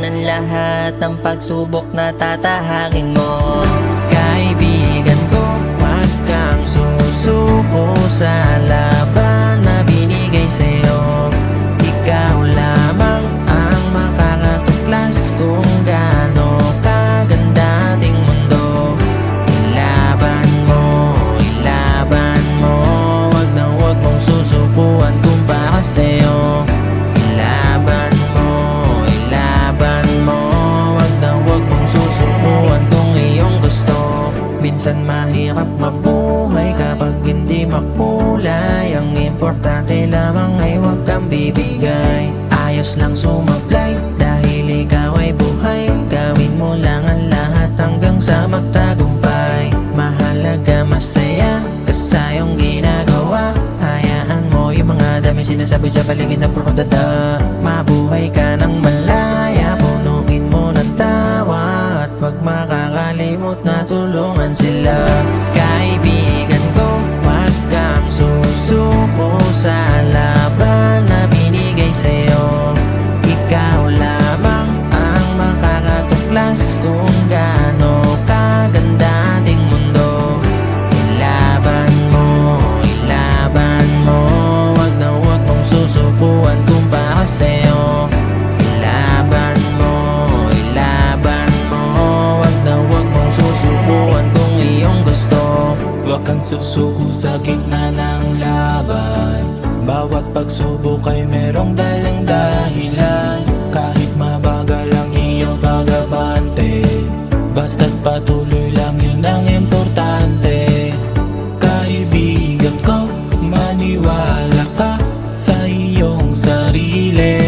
ng lahat ng pagsubok na tatahakin mo. Kaibigan ko, wag kang susuko sa laban na binigay sa'yo. Ikaw lamang ang makakatuklas kung gaano kaganda ating mundo. Ilaban mo, wag na wag mong susubuan kung para sa'yo. Ilaban mo, wag na wag mong susubuan kung iyong gusto. Minsan mahirap mabuhay kapag hindi makulay. Ang importante lamang ay wag kang bibigay. Ayos lang sumablay dahil ikaw ay buhay. Gawin mo lang ang lahat hanggang sa magtagumpay. Mahalaga masaya ka sa iyong ginagawa. Hayaan mo yung mga dami sinasabi sa paligid na puro dada. Mabuhay ka ng malaya, punuin mo ng tawa. At wag makakalimot na tulungan sila. Kaibigan ko, wag kang susuko sa laban na binigay sa'yo. Ikaw lamang ang makakatuklas kung gaano kaganda ating mundo. Ilaban mo, wag na wag mong susubuan kung para sa'yo. Ilaban mo, wag na wag mong susubuan kung iyong gusto. Huwag kang susuko sa gitna ng laban. Bawat pagsubok ay merong dalang dahilan. Kahit mabagal ang iyong pag-abante, basta't patuloy lang, yun ang importante. Kaibigan ko, maniwala ka sa iyong sarili.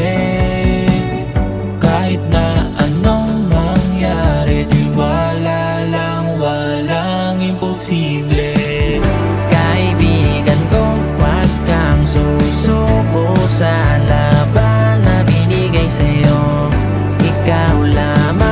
Kahit na anong mangyari, tiwala lang, walang imposible. Kaibigan ko, wag kang susuko sa laban na binigay sa'yo. Ikaw lamang